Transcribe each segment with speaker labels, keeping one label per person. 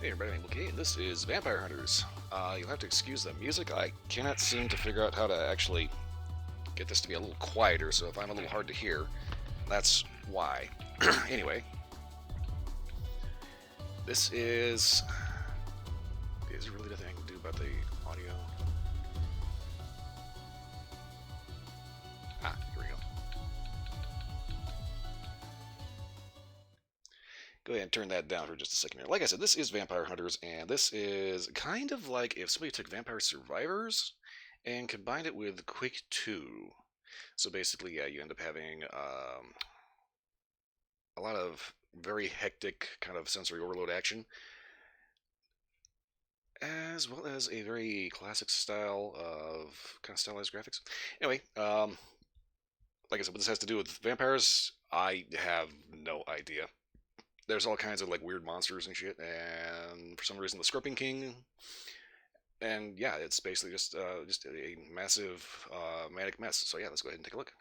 Speaker 1: Hey everybody, okay, this is Vampire Hunters. You'll have to excuse the music. I cannot seem to figure out how to actually get this to be a little quieter, so if I'm a little hard to hear, that's why. Anyway, this is... Is there really nothing I can do about the audio? Ah, here we go. Go ahead and turn that down for just a second here. Like I said, this is Vampire Hunters, and this is kind of like if somebody took Vampire Survivors and combined it with Quake 2. So basically, yeah, you end up having a lot of very hectic kind of sensory overload action, as well as a very classic style of kind of stylized graphics. Anyway, like I said, what this has to do with vampires, I have no idea. There's all kinds of like weird monsters and shit, and for some reason the Scorpion King, and yeah, it's basically just a massive manic mess. So yeah, let's go ahead and take a look.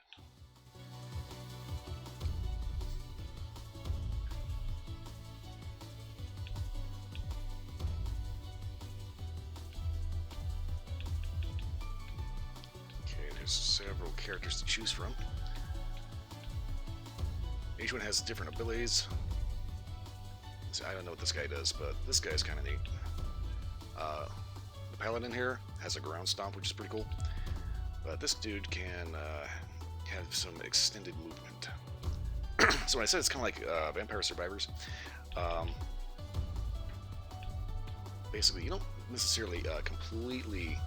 Speaker 1: Okay, there's several characters to choose from. Each one has different abilities. See, I don't know what this guy does, but this guy's kind of neat. The paladin here has a ground stomp, which is pretty cool. But this dude can have some extended movement. So when I said it's kind of like Vampire Survivors, basically you don't necessarily completely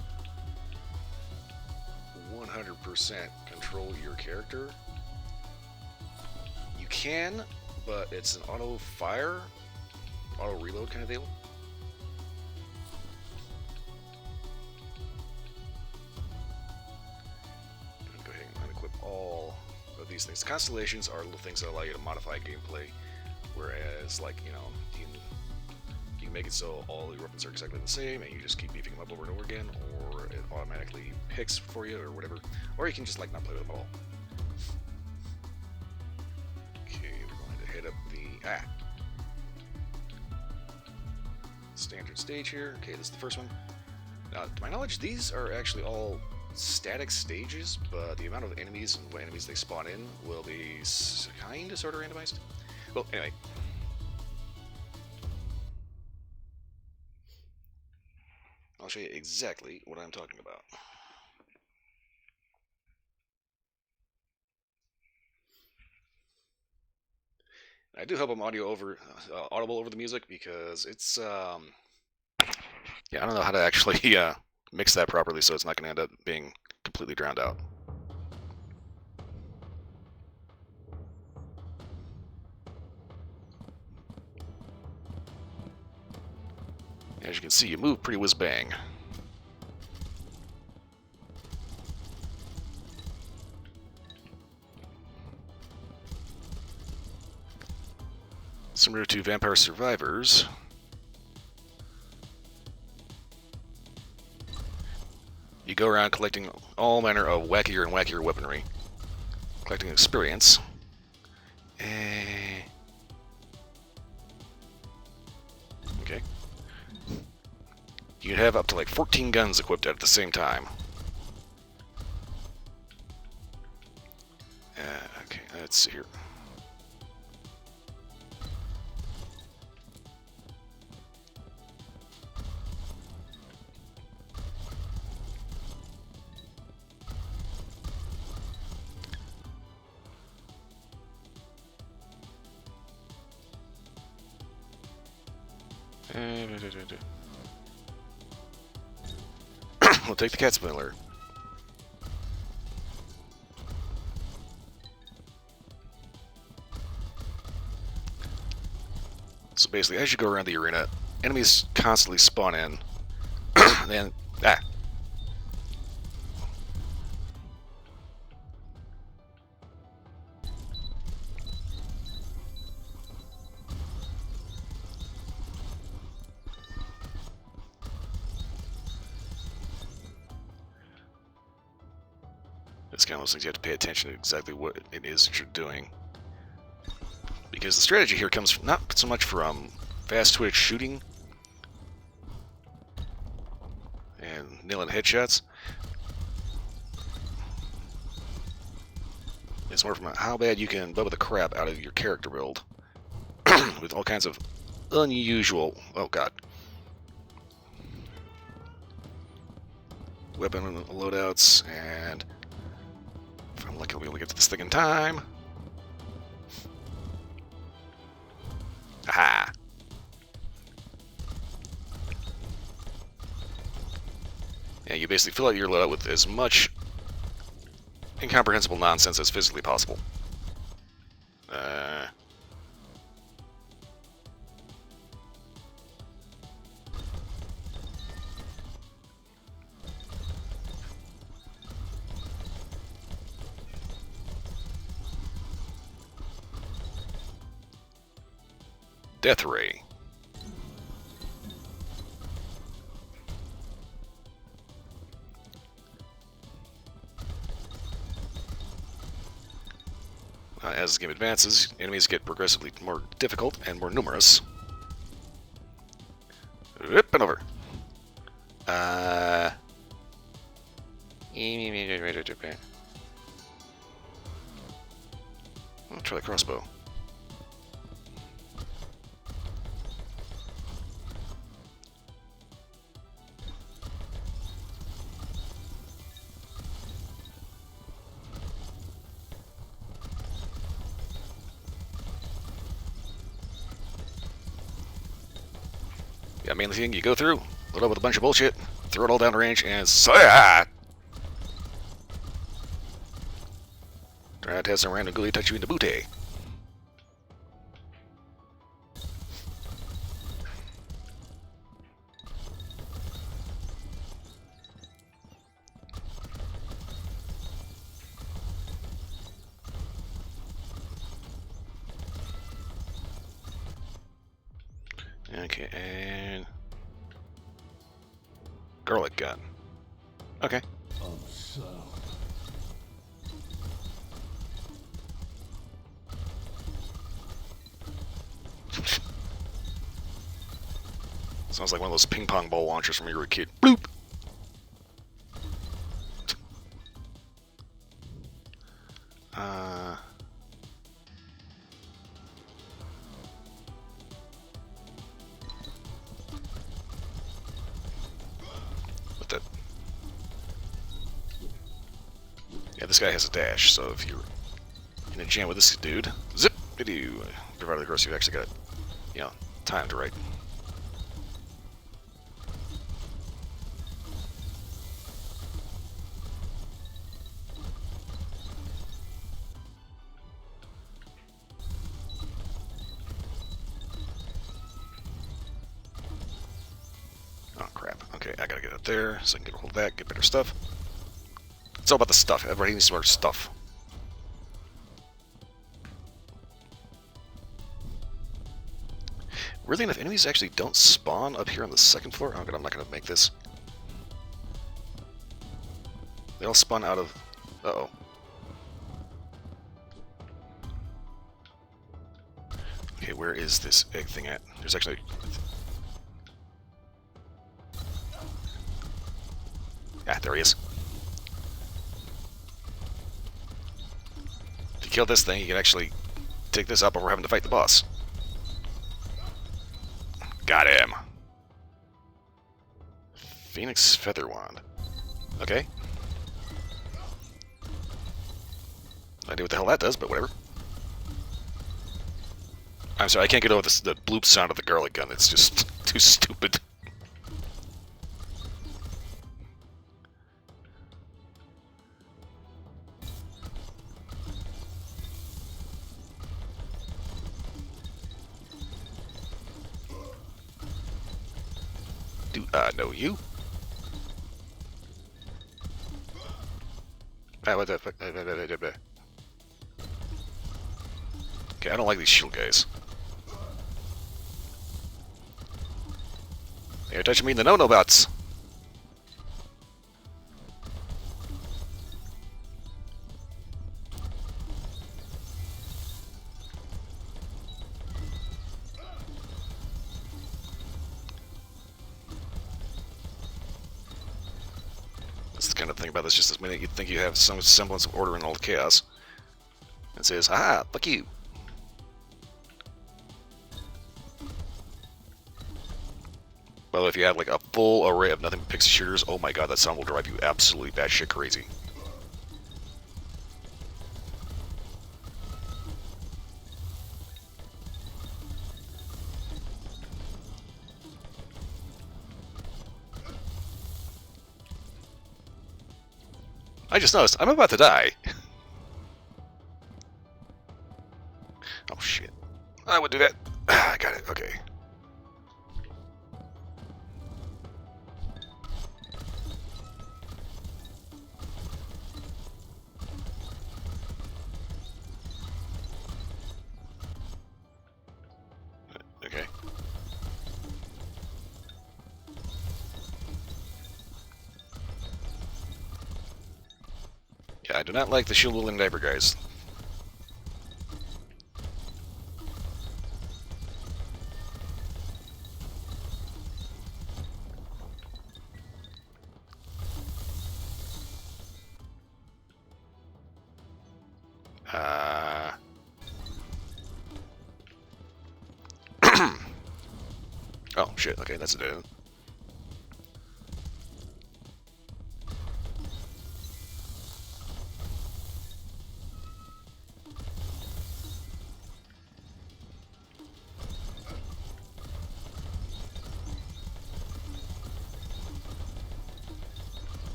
Speaker 1: 100% control your character. You can, but it's an auto fire, auto reload kind of deal. Go ahead and unequip all of these things. Constellations are little things that allow you to modify gameplay, whereas like you can make it so all your weapons are exactly the same, and you just keep beefing them up over and over again, or it automatically picks for you or whatever, or you can just like not play with them at all. Hit up the standard stage here. Okay, this is the first one. Now, to my knowledge, these are actually all static stages, but the amount of enemies and what enemies they spawn in will be kind of sort of randomized. Well, anyway. I'll show you exactly what I'm talking about. I do hope I'm audible over the music because it's yeah, I don't know how to actually mix that properly, so it's not going to end up being completely drowned out. As you can see, you move pretty whiz-bang. Similar to Vampire Survivors, you go around collecting all manner of wackier and wackier weaponry, collecting experience. Okay. You can have up to like 14 guns equipped at the same time. Okay, let's see here. We'll take the cat spoiler. So basically, as you go around the arena, enemies constantly spawn in. Then, it's kind of those things you have to pay attention to exactly what it is that you're doing. Because the strategy here comes not so much from fast twitch shooting, and nailing headshots. It's more from how bad you can bubble the crap out of your character build with all kinds of unusual, oh god, weapon loadouts, and if I'm lucky, I'll be able to get to this thing in time. Aha! Yeah, you basically fill out your loadout with as much incomprehensible nonsense as physically possible. Death Ray. As the game advances, enemies get progressively more difficult and more numerous. Up and over. I'll try the crossbow. Yeah, mainly thing you go through, load up with a bunch of bullshit, throw it all down range, and try to have some random ghoulie touch you in the booty. Okay, and garlic gun. Okay. Sounds like one of those ping pong ball launchers from when you were a kid. Bloop! What the? Yeah, this guy has a dash, so if you're in a jam with this dude, zip! Did-do. Provided, of course, you've actually got, you know, time to write. Oh, crap. Okay, I gotta get up there so I can get a hold of that, get better stuff. It's all about the stuff. Everybody needs more stuff. Weirdly enough, enemies actually don't spawn up here on the second floor. Oh, God, I'm not going to make this. They all spawn out of... Uh-oh. Okay, where is this egg thing at? There's actually... Ah, there he is. If you kill this thing, you can actually take this up over having to fight the boss. Got him. Phoenix Feather Wand. Okay. No idea what the hell that does, but whatever. I'm sorry, I can't get over this, the bloop sound of the garlic gun. It's just too stupid. Do I know you? Ah, what the fuck? Okay, I don't like these shield guys. You're touching me in the no-no butts. kind of think about this just this minute. You'd think you have some semblance of order in all the chaos. It says, "Ah, fuck you." By the way, if you have like a full array of nothing but pixie shooters, oh my god, that sound will drive you absolutely batshit crazy. I just noticed, I'm about to die. Oh shit. I would do that. I got it, okay. Okay. Yeah, I do not like the shield wielding diaper guys. Oh shit, okay, that's a dead end.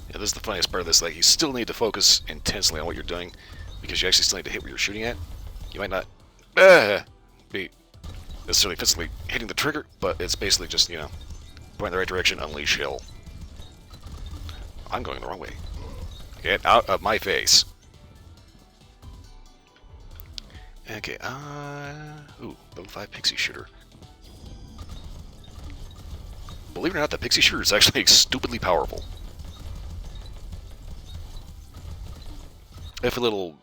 Speaker 1: Yeah, this is the funniest part of this. Like, you still need to focus intensely on what you're doing, because you actually still need to hit what you're shooting at. You might not be necessarily physically hitting the trigger, but it's basically just, you know, point in the right direction, unleash hell. I'm going the wrong way. Get out of my face. Okay, ooh, level 5 pixie shooter. Believe it or not, the pixie shooter is actually stupidly powerful. If a little,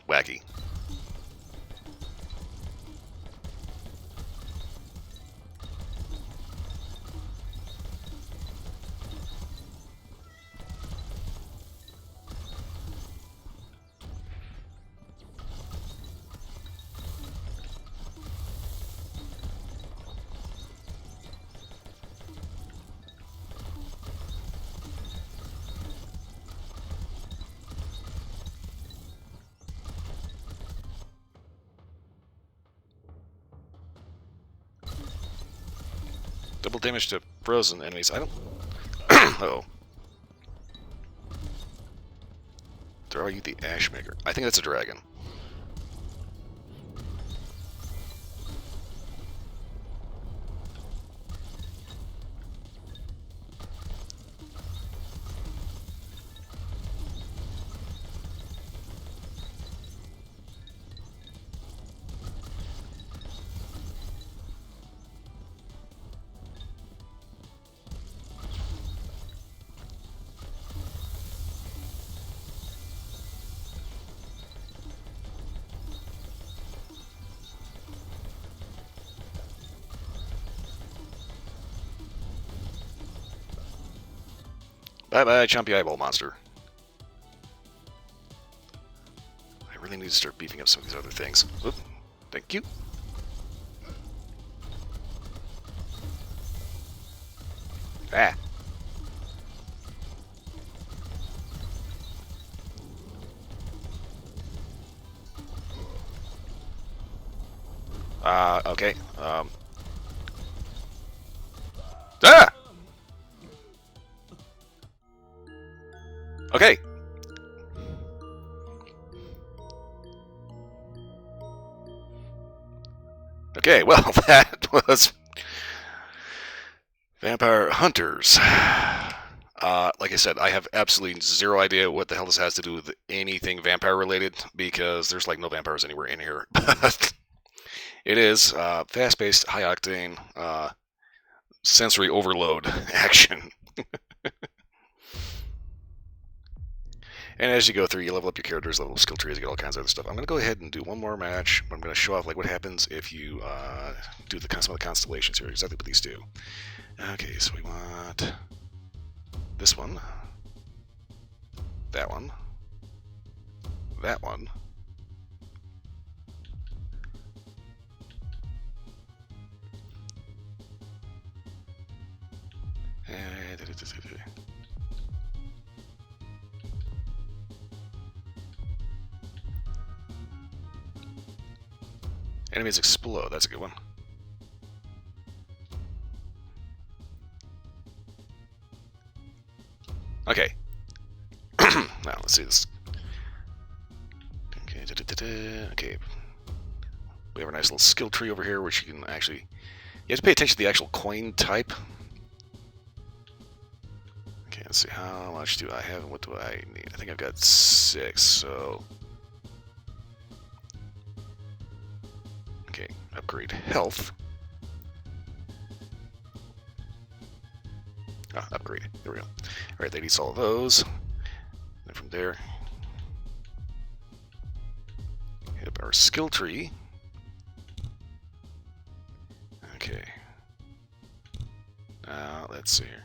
Speaker 1: wacky. Double damage to frozen enemies. I don't... Uh-oh. Are you the Ashmaker? I think that's a dragon. Bye-bye, Chumpy Eyeball Monster. I really need to start beefing up some of these other things. Oop, thank you. Ah. Okay. Ah! Okay. Okay, well, that was Vampire Hunters. Like I said, I have absolutely zero idea what the hell this has to do with anything vampire related, because there's like no vampires anywhere in here. But it is fast-paced, high-octane, sensory overload action. And as you go through, you level up your characters, level up skill trees, you get all kinds of other stuff. I'm going to go ahead and do one more match. I'm going to show off like what happens if you do some of the constellations here, exactly what these do. Okay, so we want this one, that one, that one, enemies explode. That's a good one. Okay. Now let's see this. Okay. We have a nice little skill tree over here, which you can actually. You have to pay attention to the actual coin type. Okay, let's see. How much do I have and what do I need? I think I've got 6, so. Okay, upgrade health. Ah, upgrade. There we go. Alright, that eats all of those. And from there, hit up our skill tree. Okay. Now, let's see here.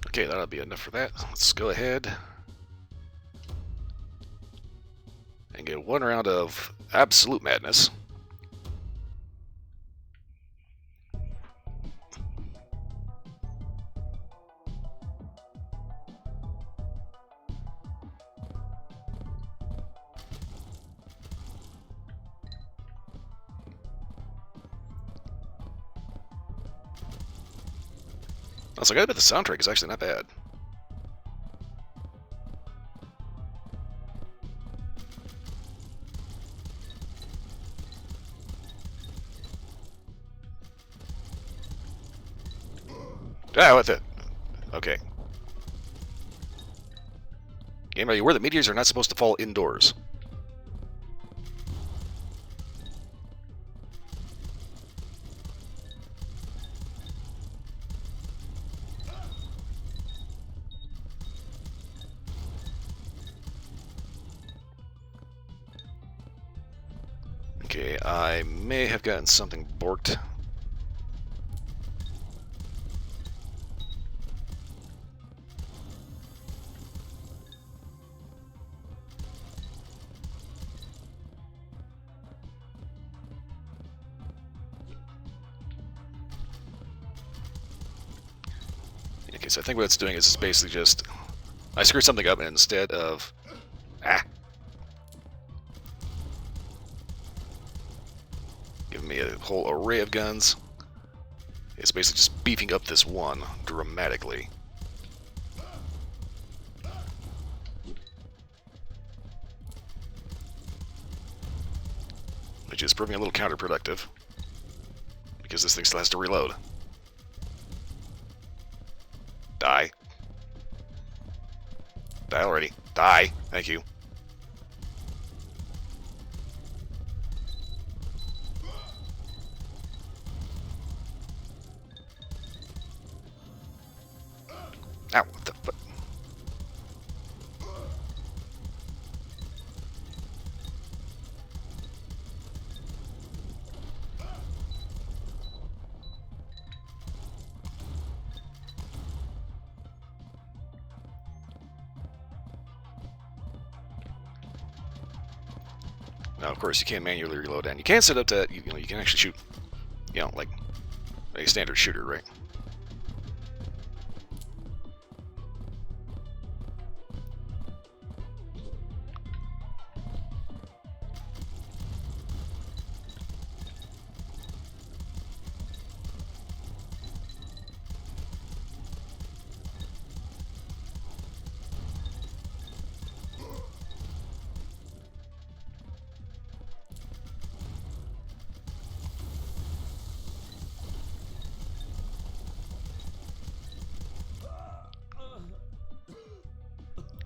Speaker 1: Okay, that'll be enough for that. Let's go ahead and get one round of absolute madness. Also, I gotta admit the soundtrack is actually not bad. Ah, what the? Okay. Game, are you aware that meteors are not supposed to fall indoors? Okay, I may have gotten something borked. Okay, so I think what it's doing is basically just... I screwed something up, and instead of... Giving me a whole array of guns, it's basically just beefing up this one dramatically. Which is proving a little counterproductive, because this thing still has to reload. Die. Die already. Die. Thank you. Ow, what the fuck? Now, of course, you can't manually reload, and you can set up that, you know, you can actually shoot, you know, like a standard shooter, right?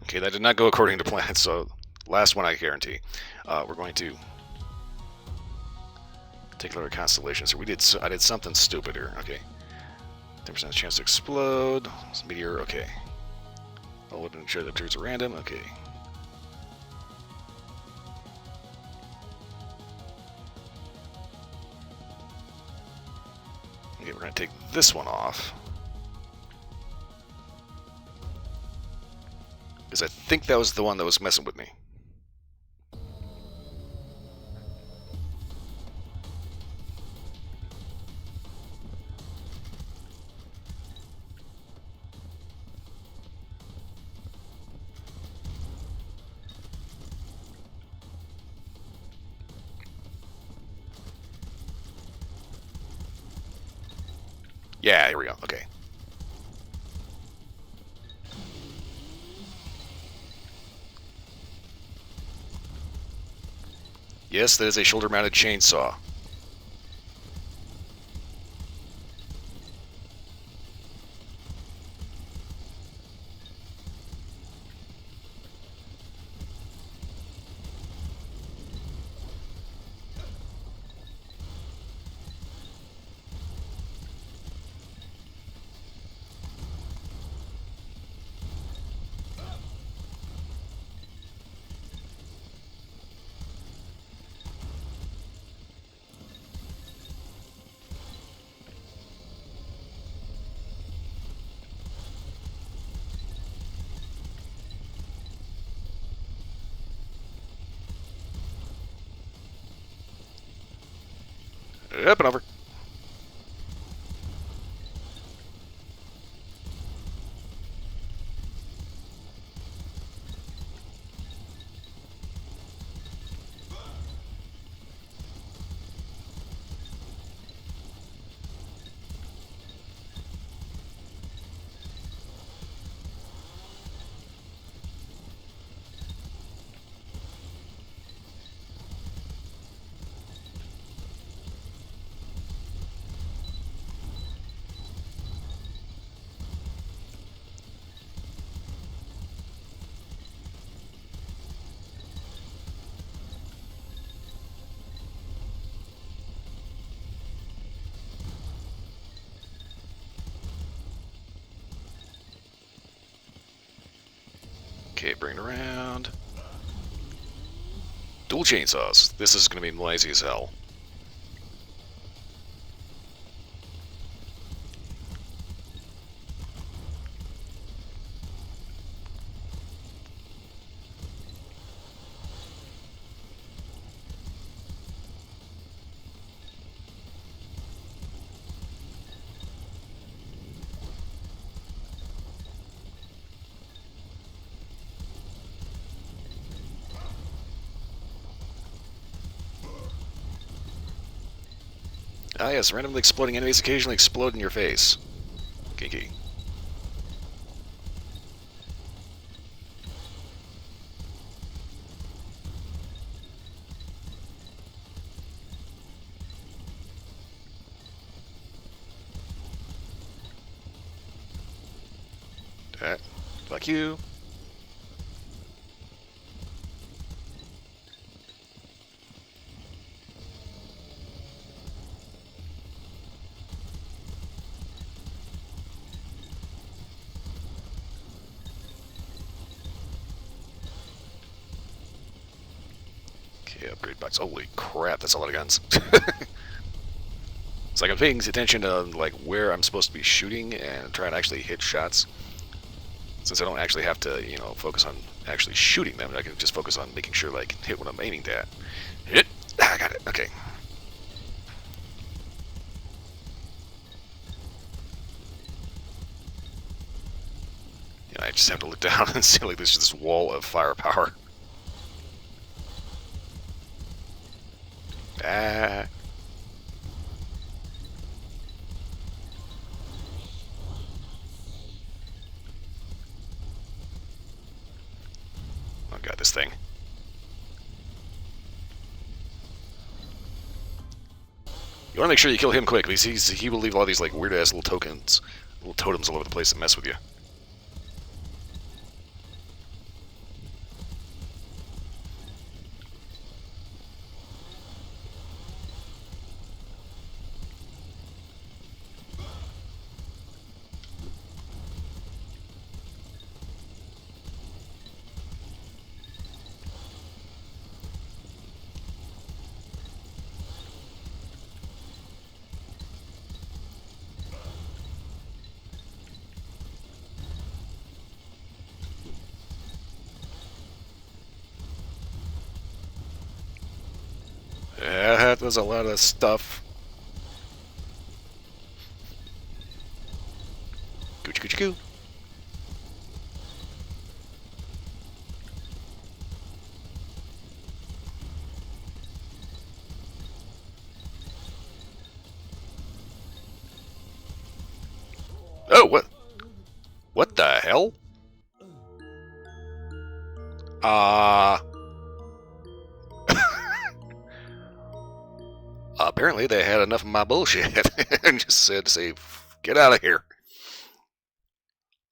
Speaker 1: Okay, that did not go according to plan, so last one I guarantee. We're going to take a look at constellations. I did something stupid here. Okay. 10% chance to explode. Meteor, okay. I'll look and sure that appears at random, okay. Okay, we're going to take this one off. Because I think that was the one that was messing with me. Yeah, here we go, okay. Yes, that is a shoulder-mounted chainsaw. Up and over. Okay, bring it around. Dual chainsaws. This is going to be noisy as hell. Ah yes, randomly exploding enemies occasionally explode in your face. Kinky. Fuck you. Okay, upgrade box. Holy crap, that's a lot of guns. It's like I'm paying attention to like where I'm supposed to be shooting and trying to actually hit shots. Since I don't actually have to, you know, focus on actually shooting them, I can just focus on making sure that I can hit what I'm aiming at. Hit! Ah, I got it. Okay. Yeah, I just have to look down and see like there's this wall of firepower. Ah. Oh god, this thing. You want to make sure you kill him quick, because he will leave all these like weird ass little tokens, little totems all over the place that mess with you. there's a lot of stuff. Coochie coochie coo. Oh, what? What the hell? Uh... Apparently they had enough of my bullshit and just said, "Say, get out of here."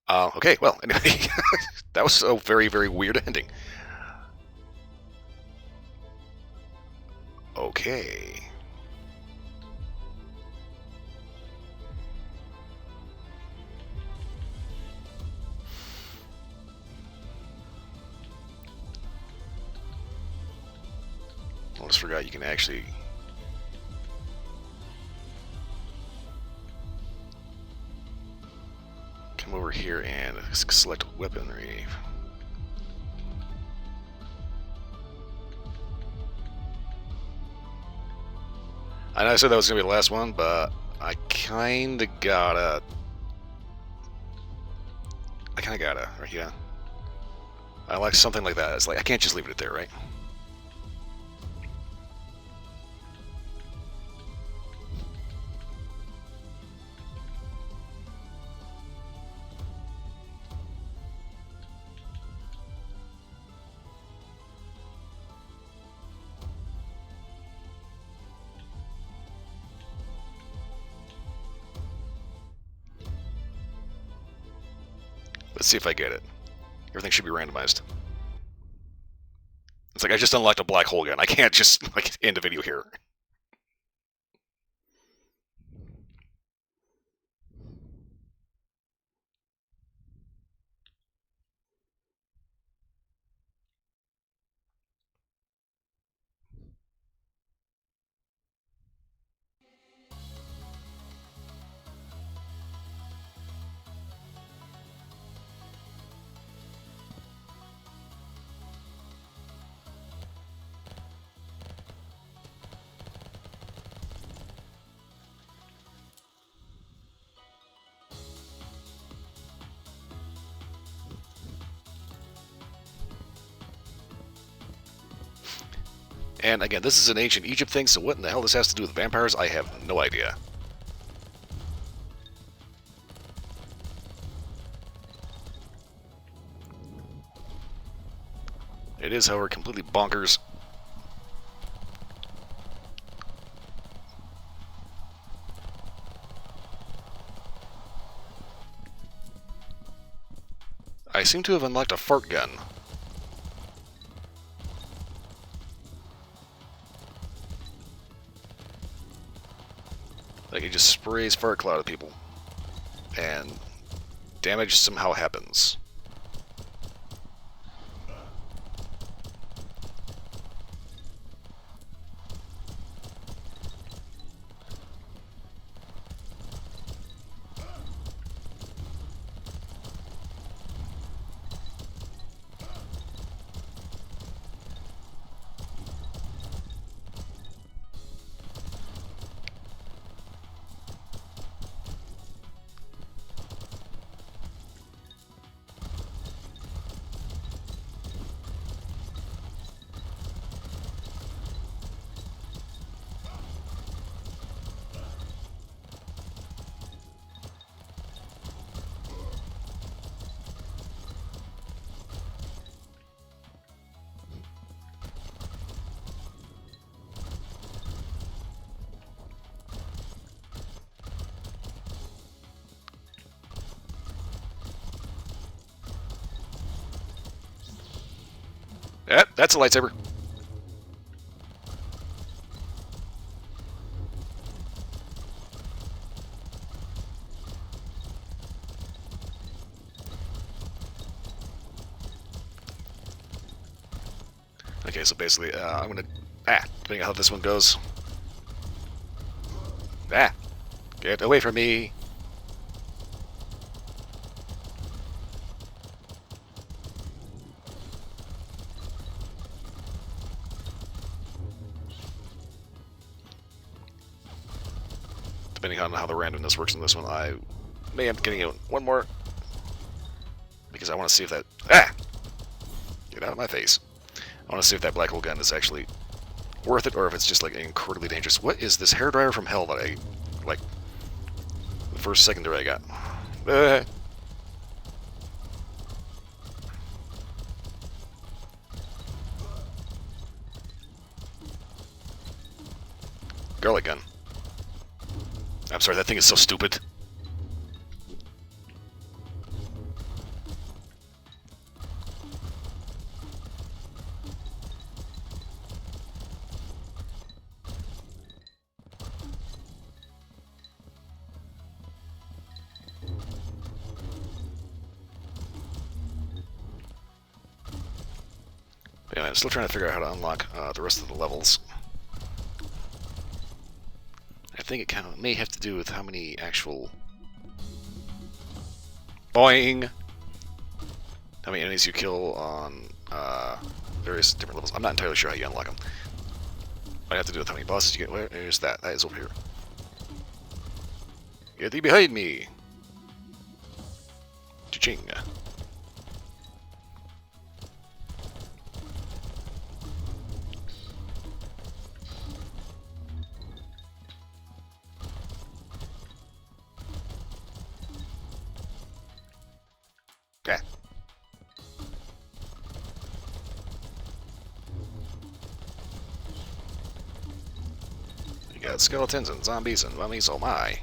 Speaker 1: Okay, well, anyway, that was a very, very weird ending. Okay. I just forgot you can actually... come over here and select weaponry. I know I said that was going to be the last one, but I kind of gotta... right? Yeah. I like something like that. It's like, I can't just leave it there, right? Let's see if I get it. Everything should be randomized. It's like I just unlocked a black hole gun. I can't just, like, end the video here. And again, this is an ancient Egypt thing, so what in the hell this has to do with vampires, I have no idea. It is, however, completely bonkers. I seem to have unlocked a fart gun. Like, it just sprays fart cloud at people. And damage somehow happens. Yep, that's a lightsaber. Okay, so basically, I'm gonna... depending on how this one goes. Get away from me. depending on how the randomness works in this one, I may end up getting one more. Because I want to see if that... Ah! Get out of my face. I want to see if that black hole gun is actually worth it, or if it's just, like, incredibly dangerous. What is this hairdryer from hell that I, like, the first secondary I got? Garlic gun. I'm sorry, that thing is so stupid. Yeah, I'm still trying to figure out how to unlock the rest of the levels. I think it kind of may have to do with how many actual... Boing! How many enemies you kill on various different levels. I'm not entirely sure how you unlock them. Might have to do with how many bosses you get. Where is that? That is over here. Get thee behind me! Cha-ching. Yeah. You got skeletons and zombies and mummies, oh my.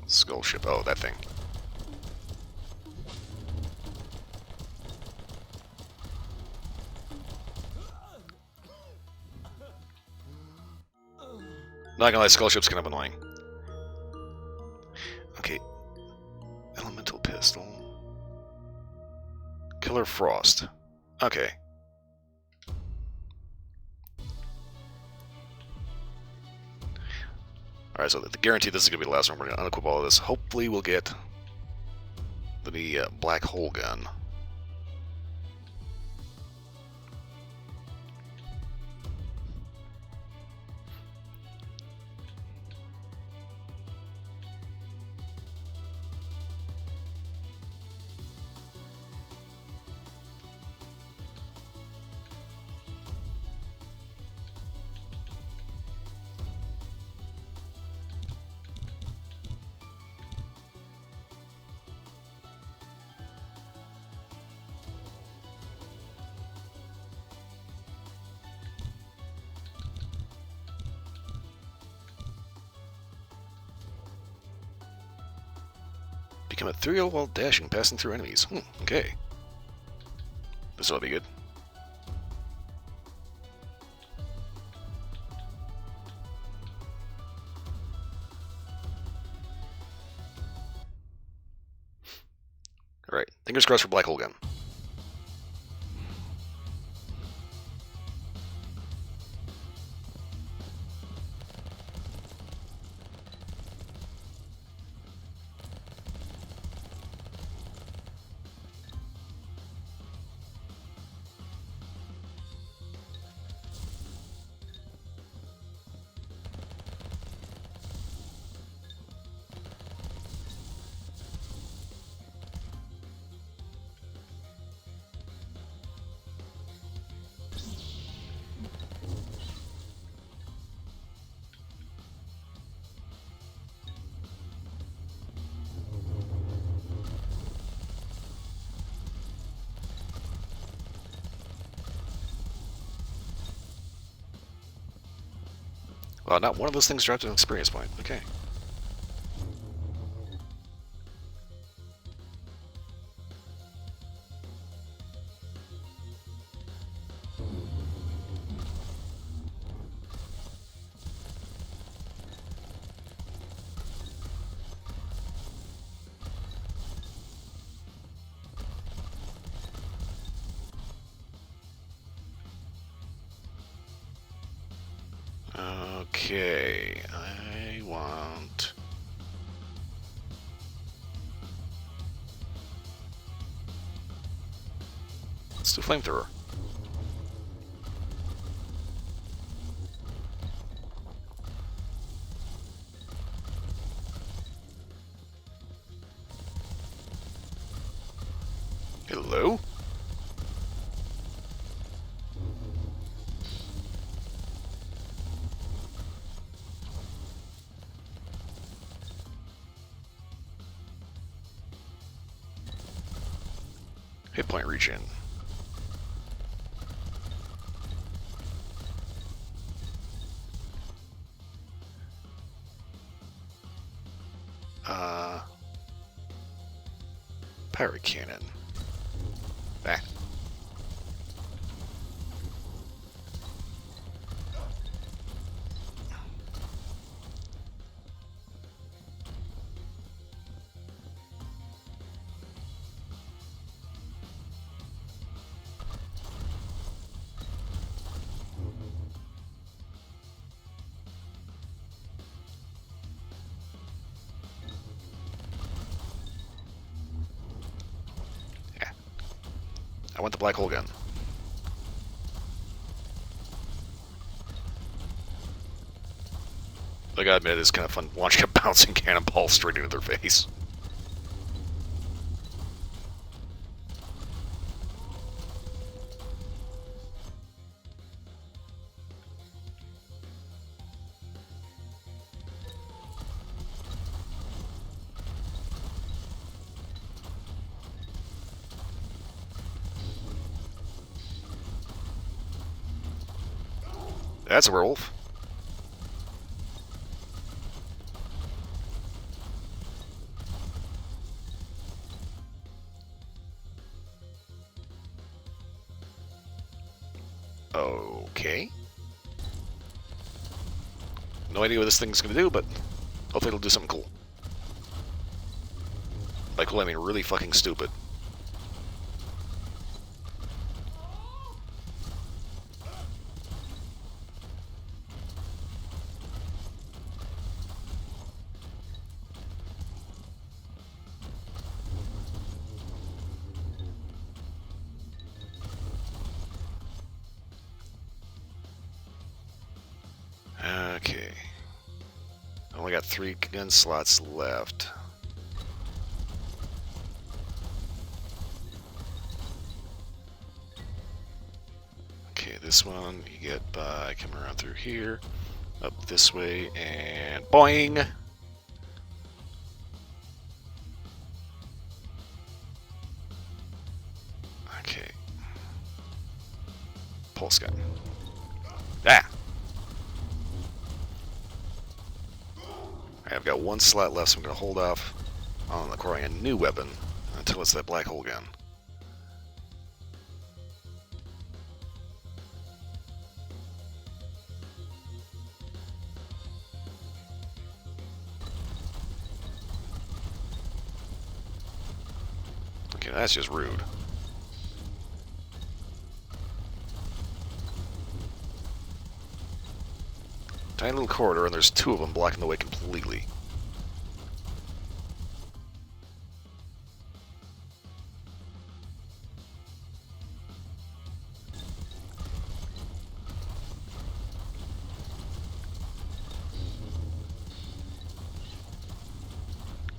Speaker 1: Skull ship, oh, that thing. Not gonna lie, skull ship's kind of annoying. Okay. Elemental pistol. Killer Frost. Okay. Alright, so guaranteed this is going to be the last one. We're going to unequip all of this. Hopefully we'll get the black hole gun. Become a ethereal while dashing, passing through enemies. Okay. This ought to be good. Alright, fingers crossed for black hole gun. Well, not one of those things dropped an experience point. Okay. Okay, I want... do flamethrower. Hello? Hit point regen. Pirate cannon. Ah. I want the black hole gun. I gotta admit, it's kind of fun launching a bouncing cannonball straight into their face. That's a werewolf. Okay. No idea what this thing's gonna do, but hopefully it'll do something cool. By cool, I mean really fucking stupid. Okay. Only got 3 gun slots left. Okay, this one you get by coming around through here, up this way, and boing! Okay. Pulse gun. Ah! I've got 1 slot left, so I'm going to hold off on acquiring a new weapon until it's that black hole gun. Okay, that's just rude. Tiny little corridor, and there's 2 of them blocking the way completely.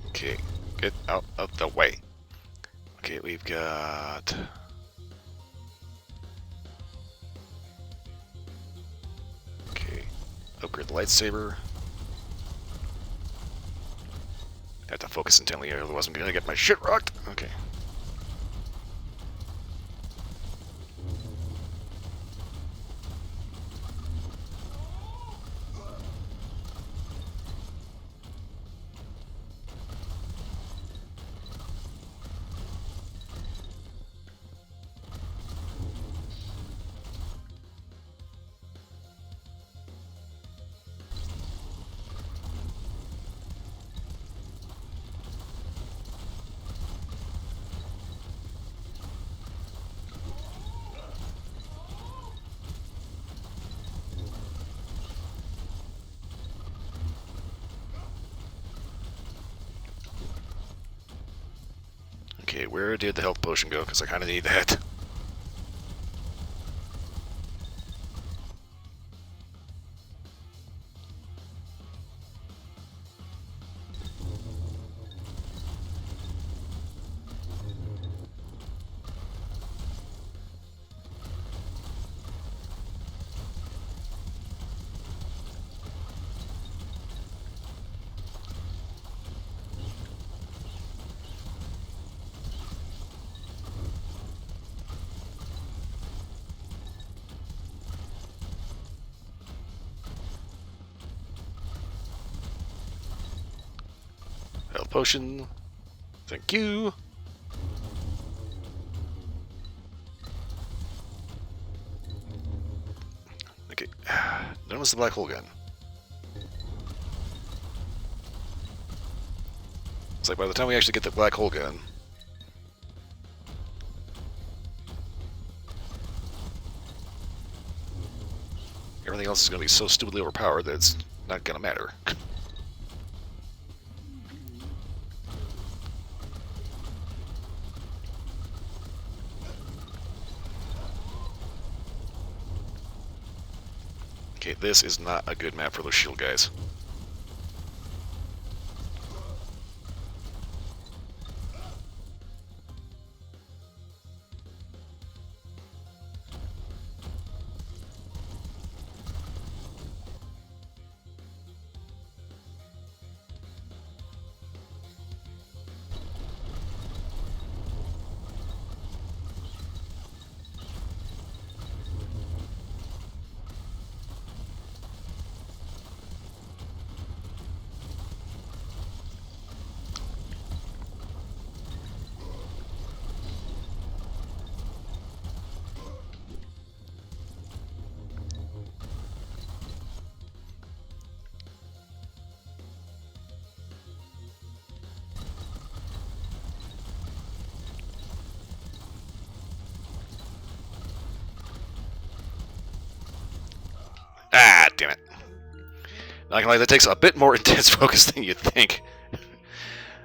Speaker 1: Okay, get out of the way. Okay, we've got... Okay, upgrade the lightsaber. I have to focus intently, otherwise I'm gonna get my shit rocked. Okay. Okay, where did the health potion go? Because I kind of need that. health potion. Thank you. Okay. Known as the black hole gun. It's like by the time we actually get the black hole gun, everything else is going to be so stupidly overpowered that it's not going to matter. Okay, this is not a good map for those shield guys. Ah, damn it. Not gonna lie, that takes a bit more intense focus than you'd think.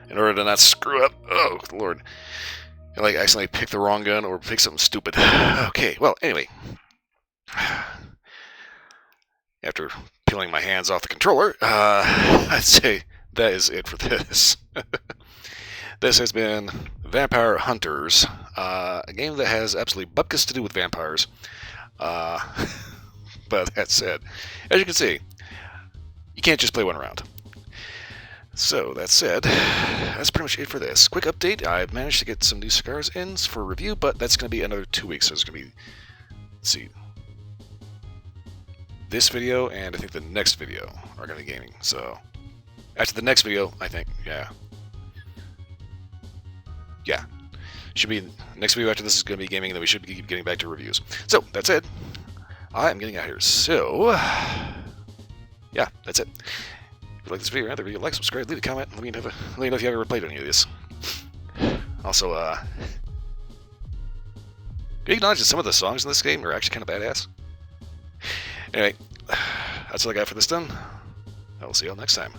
Speaker 1: In order to not screw up. Oh, Lord. And like accidentally pick the wrong gun or pick something stupid. Okay, well, anyway. After peeling my hands off the controller, I'd say that is it for this. This has been Vampire Hunters, a game that has absolutely bupkis to do with vampires. But that said, as you can see, you can't just play one round. So, that said, that's pretty much it for this. Quick update, I've managed to get some new cigars in for review, but that's going to be another 2 weeks. So it's going to be, let's see, this video and I think the next video are going to be gaming. So, after the next video, I think, yeah. Should be, next video after this is going to be gaming, and then we should be getting back to reviews. So, that's it. I'm getting out of here. So, yeah, that's it. If you like this video, rather like, subscribe, leave a comment, let me know if you ever played any of this. Also, you acknowledge that some of the songs in this game are actually kind of badass. Anyway, that's all I got for this done. I will see you all next time.